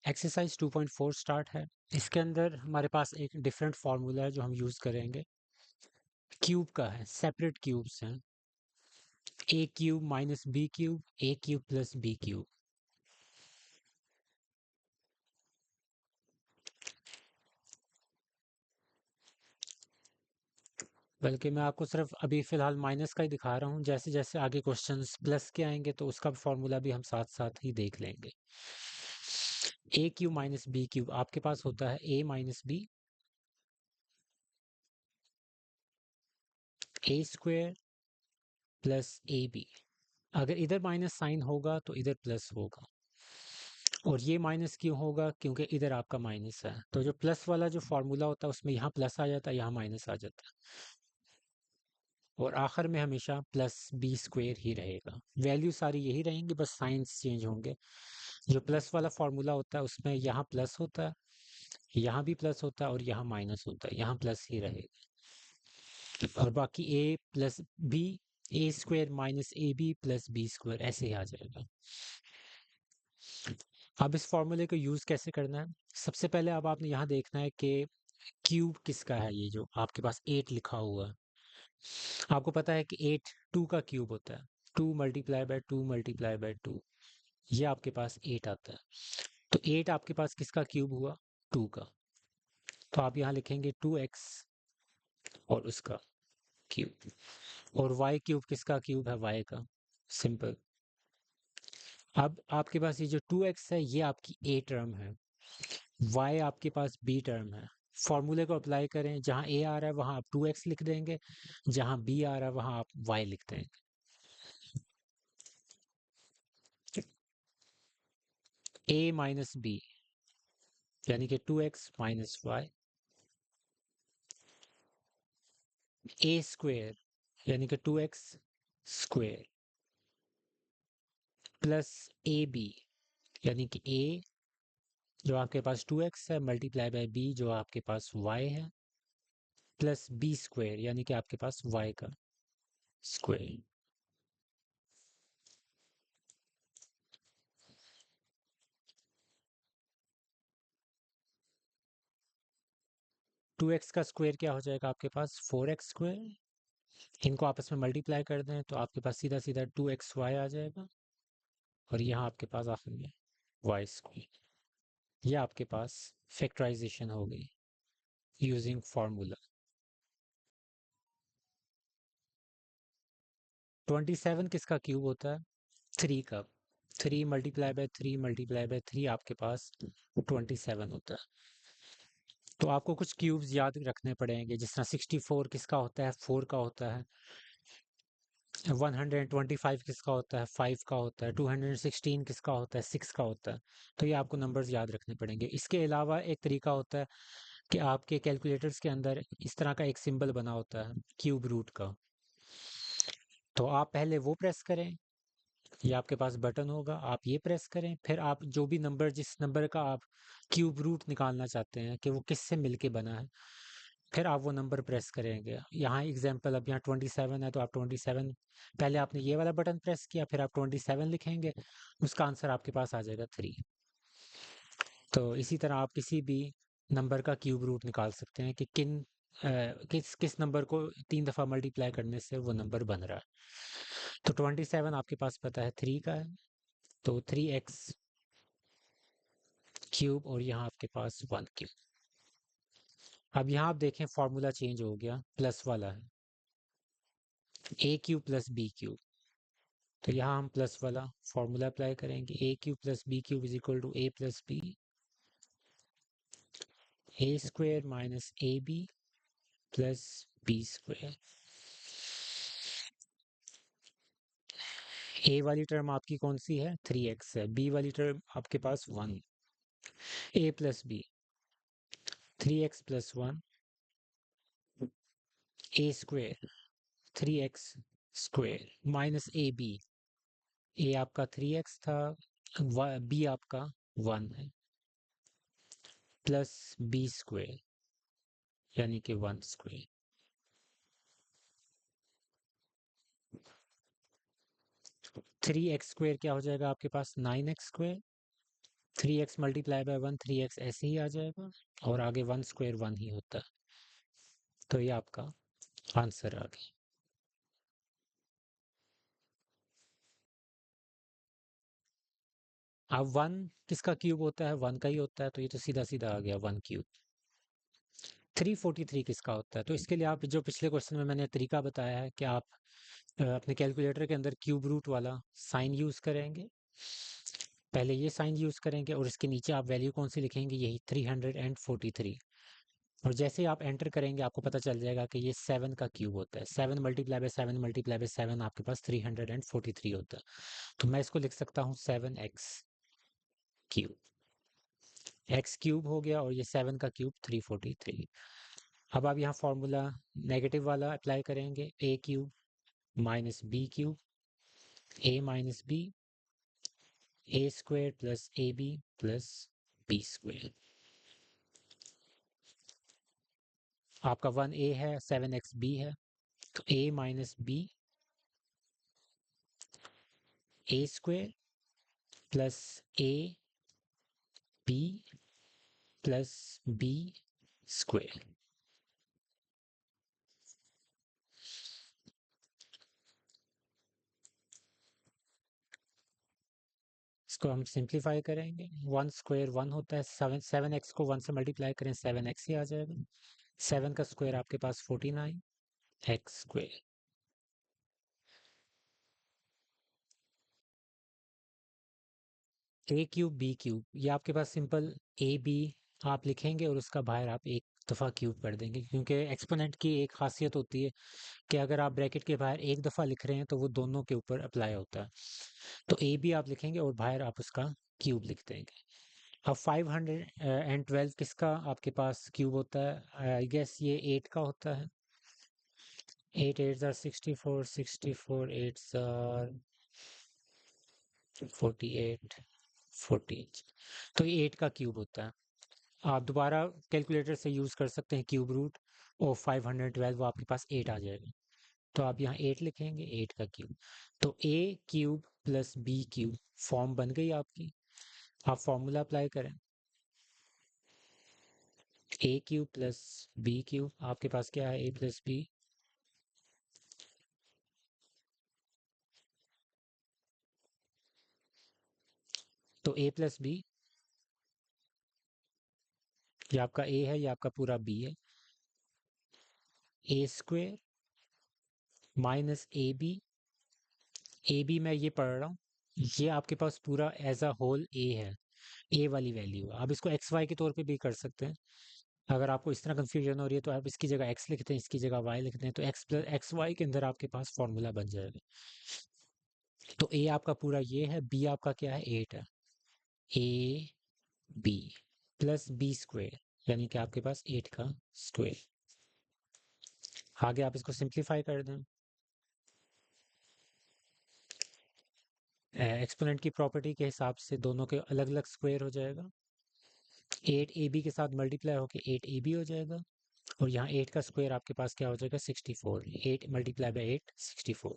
Exercise 2.4 start है। इसके अंदर हमारे पास एक डिफरेंट फार्मूला है जो हम यूज़ करेंगे। क्यूब का है, सेपरेट क्यूब्स हैं। ए क्यूब माइनस बी क्यूब, ए क्यूब प्लस बी क्यूब। बल्कि मैं आपको सिर्फ अभी फ़िलहाल माइनस का ही दिखा रहा हूँ, जैसे जैसे आगे क्वेश्चंस प्लस के आएंगे तो उसका फार्मूला भी हम साथ साथ ही देख लेंगे। A cube minus b cube आपके पास होता है a minus b, a square plus a b. अगर इधर माइनस साइन होगा तो इधर प्लस होगा, और ये माइनस क्यों होगा? क्योंकि इधर आपका माइनस है, तो जो प्लस वाला जो फार्मूला होता है उसमें यहाँ प्लस आ जाता है, यहाँ माइनस आ जाता है, और आखिर में हमेशा प्लस बी स्क्वेयर ही रहेगा। वैल्यू सारी यही रहेंगी, बस साइंस चेंज होंगे। जो प्लस वाला फार्मूला होता है उसमें यहाँ प्लस होता है, यहाँ भी प्लस होता है, और यहाँ माइनस होता है, यहाँ प्लस ही रहेगा। और बाकी a plus b, a square minus a b plus b square ऐसे ही आ जाएगा। अब इस फॉर्मूले को यूज़ कैसे करना है? सबसे पहले अब आपने यहाँ देखना है कि क्यूब किसका है। ये जो आपके पास 8 लिखा हुआ है, आपको पता है कि 8 2 का क्यूब होता है। 2 मल्टीप्लाई बाय 2 मल्टीप्लाई बाय 2, ये आपके पास 8 आता है। तो 8 आपके पास किसका क्यूब हुआ? 2 का। तो आप यहाँ लिखेंगे 2x और उसका क्यूब। और y क्यूब किसका क्यूब है? y का। सिंपल। अब आपके पास ये जो 2x है ये आपकी a टर्म है, y आपके पास b टर्म है। फॉर्मूले को अप्लाई करें, जहां a आ रहा है वहां आप 2x लिख देंगे, जहां b आ रहा है वहां आप y लिख देंगे। a माइनस बी यानी कि 2x माइनस वाई, ए स्क्वेयर यानी कि 2x square plus a B यानी कि a जो आपके पास 2x है मल्टीप्लाई बाय b जो आपके पास y है, प्लस बी स्क्वेयर यानी कि आपके पास y का स्क्वेयर। 2x का स्क्वायर क्या हो जाएगा आपके पास? 4x square. इनको आपस में मल्टीप्लाई कर दें तो आपके पास सीधा सीधा 2xy आ जाएगा, और यहाँ आपके पास आखिर में y स्क्वायर। यह आपके पास फैक्टराइजेशन हो गई यूजिंग फार्मूला। 27 किसका क्यूब होता है? 3 का। 3 मल्टीप्लाई बाय 3 मल्टीप्लाई बाय 3 आपके पास 27 होता है। तो आपको कुछ क्यूब्स याद रखने पड़ेंगे, जिस तरह 64 किसका होता है? 4 का होता है। 125 किसका होता है? 5 का होता है। 216 किसका होता है? 6 का होता है। तो ये आपको नंबर्स याद रखने पड़ेंगे। इसके अलावा एक तरीका होता है कि आपके कैलकुलेटर्स के अंदर इस तरह का एक सिंबल बना होता है क्यूब रूट का, तो आप पहले वो प्रेस करें, ये आपके पास बटन होगा, आप ये प्रेस करें, फिर आप जो भी नंबर, जिस नंबर का आप क्यूब रूट निकालना चाहते हैं कि वो किससे मिलके बना है, फिर आप वो नंबर प्रेस करेंगे। यहाँ एग्जांपल, अब यहाँ 27 है तो आप 27, पहले आपने ये वाला बटन प्रेस किया, फिर आप 27 लिखेंगे, उसका आंसर आपके पास आ जाएगा 3। तो इसी तरह आप किसी भी नंबर का क्यूब रूट निकाल सकते हैं कि किस किस नंबर को 3 दफ़ा मल्टीप्लाई करने से वो नंबर बन रहा है। तो 27 आपके पास पता है 3 का है, तो 3x क्यूब, और यहाँ आपके पास 1 क्यूब। अब यहाँ आप देखें फॉर्मूला चेंज हो गया, प्लस वाला है, a cube plus b cube. तो यहाँ हम प्लस वाला फॉर्मूला अप्लाई करेंगे, a cube plus b cube is equal to a plus b, a square minus a b plus b square. A वाली टर्म आपकी कौन सी है? 3x है। बी वाली टर्म आपके पास 1। A plus b, 3x plus 1, a square 3x square minus a b, a आपका 3x था, बी आपका 1 है, प्लस बी स्क्वेयर यानी कि 1 स्क्वेयर। 3x स्क्वेयर क्या हो जाएगा आपके पास? 9x square 3x multiply by 1 3x ऐसे ही आ जाएगा, और आगे 1 स्क्वायर 1 ही होता है। तो ये आपका आंसर आ गया। अब 1 किसका क्यूब होता है? 1 का ही होता है, तो ये तो सीधा सीधा आ गया 1 क्यूब। 343 किसका होता है? तो इसके लिए आप जो पिछले क्वेश्चन में मैंने तरीका बताया है कि आप अपने कैलकुलेटर के अंदर क्यूब रूट वाला साइन यूज करेंगे। पहले ये साइन यूज करेंगे और इसके नीचे आप वैल्यू कौन सी लिखेंगे? यही 343। और जैसे ही आप एंटर करेंगे आपको पता चल जाएगा कि ये 7 का क्यूब होता है। 7 मल्टीप्लाई बाय 7 मल्टीप्लाई बाय 7 आपके पास 343 होता है। तो मैं इसको लिख सकता हूँ 7x क्यूब। एक्स क्यूब हो गया और ये 7 का क्यूब 343। अब आप यहाँ फॉर्मूला नेगेटिव वाला अप्लाई करेंगे, a cube minus b cube, a minus b, a square plus a b plus b square. आपका 1a है, 7xb है, तो a minus b a square plus a b plus b square. इसको हम simplify करेंगे, 1 square 1 होता है, 7x को 1 से मल्टीप्लाई करें 7x ही आ जाएगा। 7 का स्क्वायर आपके पास 49 एक्स स्क्वायर। ए क्यूब बी क्यूब, ये आपके पास सिंपल ए बी आप लिखेंगे और उसका बाहर आप एक दफ़ा क्यूब कर देंगे, क्योंकि एक्सपोनेंट की एक खासियत होती है कि अगर आप ब्रैकेट के बाहर एक दफ़ा लिख रहे हैं तो वो दोनों के ऊपर अप्लाई होता है। तो ए बी आप लिखेंगे और बाहर आप उसका क्यूब लिख देंगे। अब 512 किसका आपके पास क्यूब होता है? आई गेस ये 8 का होता है। 8 8 ज़ार 64, 64 8 ज़ार 48, 40। तो ये 8 का क्यूब होता है। आप दोबारा कैलकुलेटर से यूज़ कर सकते हैं क्यूब रूट, और 512 वो आपके पास 8 आ जाएगा। तो आप यहाँ 8 लिखेंगे, 8 का क्यूब। तो a cube plus b cube form बन गई आपकी। आप फॉर्मूला अप्लाई करें, a cube plus b cube, आपके पास क्या है? ए प्लस बी, तो ए प्लस बी, ये आपका ए है, ये आपका पूरा बी है। ए स्क्वेयर माइनस ए बी मैं ये पढ़ रहा हूँ, ये आपके पास पूरा एज अ होल ए है, ए वाली वैल्यू। आप इसको एक्स वाई के तौर पे भी कर सकते हैं। अगर आपको इस तरह कंफ्यूजन हो रही है तो आप इसकी जगह एक्स लिखते हैं, इसकी जगह वाई लिखते हैं, तो एक्स प्लस एक्स वाई के अंदर आपके पास फॉर्मूला बन जाएगा। तो ए आपका पूरा ये है, बी आपका क्या है? 8 है। A b plus b square, यानी कि आपके पास 8 का स्क्वेयर। आगे आप इसको सिंप्लीफाई कर दें, एक्सपोनेंट की प्रॉपर्टी के हिसाब से दोनों के अलग अलग स्क्वायर हो जाएगा। 8 ए बी के साथ मल्टीप्लाई होकर 8 ए बी हो जाएगा, और यहाँ 8 का स्क्वायर आपके पास क्या हो जाएगा? 64। 8 मल्टीप्लाई बाई 8 64।